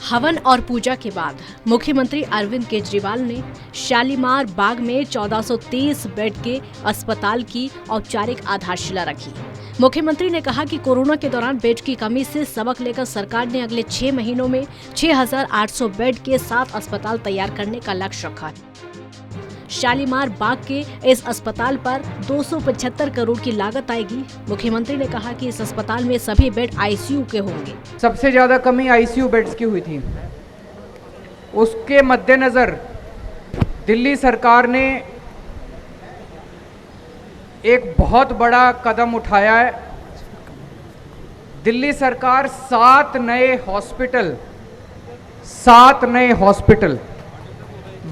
हवन और पूजा के बाद मुख्यमंत्री अरविंद केजरीवाल ने शालीमार बाग में 1430 बेड के अस्पताल की औपचारिक आधारशिला रखी। मुख्यमंत्री ने कहा कि कोरोना के दौरान बेड की कमी से सबक लेकर सरकार ने अगले 6 महीनों में 6800 बेड के 7 अस्पताल तैयार करने का लक्ष्य रखा है। शालीमार बाग के इस अस्पताल पर 275 करोड़ की लागत आएगी। मुख्यमंत्री ने कहा कि इस अस्पताल में सभी बेड आईसीयू के होंगे। सबसे ज्यादा कमी आईसीयू बेड्स की हुई थी। उसके मद्देनजर दिल्ली सरकार ने एक बहुत बड़ा कदम उठाया है। दिल्ली सरकार 7 नए hospital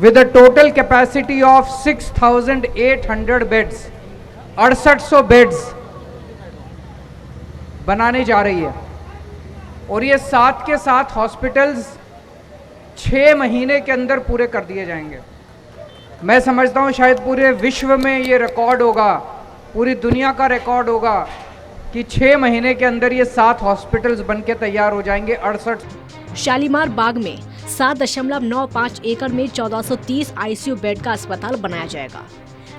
with a total capacity of 6,800 beds, 6800 beds बनाने जा रही है। और ये 7 के 7 हॉस्पिटल्स 6 महीने के अंदर पूरे कर दिए जाएंगे। मैं समझता हूँ शायद पूरे विश्व में ये रिकॉर्ड होगा, पूरी दुनिया का रिकॉर्ड होगा कि 6 महीने के अंदर ये 7 हॉस्पिटल्स बनके तैयार हो जाएंगे। 68 शालीमार बाग में 7.95 एकड़ में 1430 आईसीयू बेड का अस्पताल बनाया जाएगा,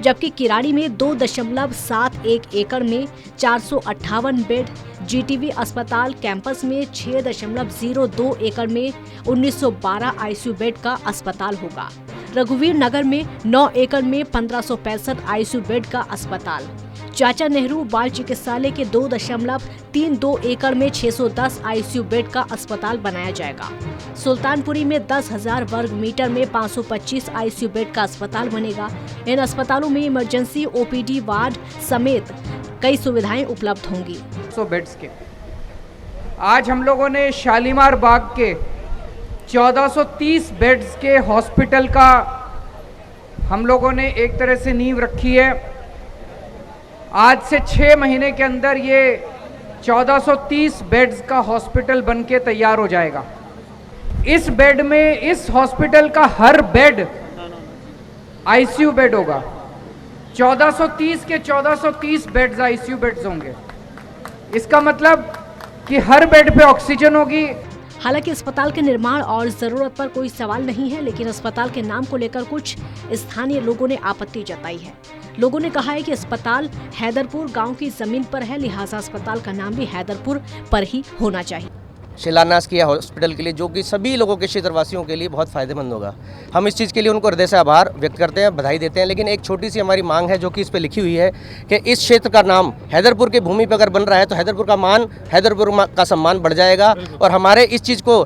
जबकि किराड़ी में 2.71 एकड़ में 458 बेड, जीटीवी अस्पताल कैंपस में 6.02 एकड़ में 1912 आईसीयू बेड का अस्पताल होगा। रघुवीर नगर में 9 एकड़ में 1565 आईसीयू बेड का अस्पताल, चाचा नेहरू बाल चिकित्सालय के 2.32 एकड़ में 610 आईसीयू बेड का अस्पताल बनाया जाएगा। सुल्तानपुरी में 10,000 वर्ग मीटर में 525 आईसीयू बेड का अस्पताल बनेगा। इन अस्पतालों में इमरजेंसी, ओपीडी वार्ड समेत कई सुविधाएं उपलब्ध होंगी। 100 बेड्स के आज हम लोगों ने शालीमार बाग के 1430 बेड्स के हॉस्पिटल का हम लोगों ने एक तरह से नींव रखी है। आज से 6 महीने के अंदर ये 1430 बेड्स का हॉस्पिटल बनके तैयार हो जाएगा। इस बेड में, इस हॉस्पिटल का हर बेड आईसीयू बेड होगा। 1430 के 1430 बेड्स आईसीयू बेड्स होंगे। इसका मतलब कि हर बेड पे ऑक्सीजन होगी। हालांकि अस्पताल के निर्माण और जरूरत पर कोई सवाल नहीं है, लेकिन अस्पताल के नाम को लेकर कुछ स्थानीय लोगों ने आपत्ति जताई है। लोगों ने कहा है कि अस्पताल हैदरपुर गांव की जमीन पर है, लिहाजा अस्पताल का नाम भी हैदरपुर पर ही होना चाहिए। शिलान्यास किया हॉस्पिटल के लिए, जो कि सभी लोगों के क्षेत्रवासियों के लिए बहुत फायदेमंद होगा। हम इस चीज़ के लिए उनको हृदय से आभार व्यक्त करते हैं, बधाई देते हैं। लेकिन एक छोटी सी हमारी मांग है जो कि इस पे लिखी हुई है कि इस क्षेत्र का नाम हैदरपुर की भूमि पर अगर बन रहा है तो हैदरपुर का सम्मान बढ़ जाएगा। और हमारे इस चीज़ को,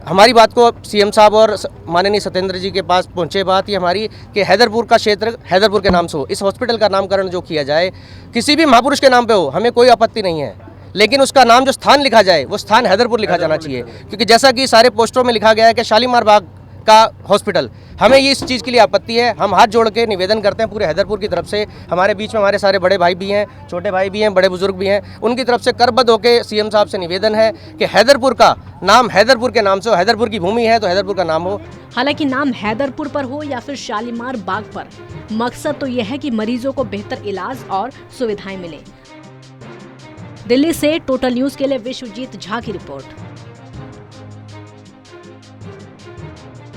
हमारी बात को सीएम साहब और माननीय सत्येंद्र जी के पास पहुंचे बात ये हमारी कि हैदरपुर का क्षेत्र हैदरपुर के नाम से हो। इस हॉस्पिटल का नामकरण जो किया जाए किसी भी महापुरुष के नाम पे हो, हमें कोई आपत्ति नहीं है, लेकिन उसका नाम जो स्थान लिखा जाए वो स्थान हैदरपुर लिखा जाना चाहिए। क्योंकि जैसा कि सारे पोस्टरों में लिखा गया है कि शालीमार बाग का हॉस्पिटल, हमें ये इस चीज़ के लिए आपत्ति है। हम हाथ जोड़ के निवेदन करते हैं पूरे हैदरपुर की तरफ से। हमारे बीच में हमारे सारे बड़े भाई भी हैं, छोटे भाई भी हैं, बड़े बुजुर्ग भी हैं। उनकी तरफ से करबद्ध होकर सीएम साहब से निवेदन है कि हैदरपुर का नाम हैदरपुर के नाम से हो। हैदरपुर की भूमि है तो हैदरपुर का नाम हो। हालांकि नाम हैदरपुर पर हो या फिर शालीमार बाग पर, मकसद तो यह है कि मरीजों को बेहतर इलाज और सुविधाएं मिले। दिल्ली से टोटल न्यूज के लिए विश्वजीत झा की रिपोर्ट।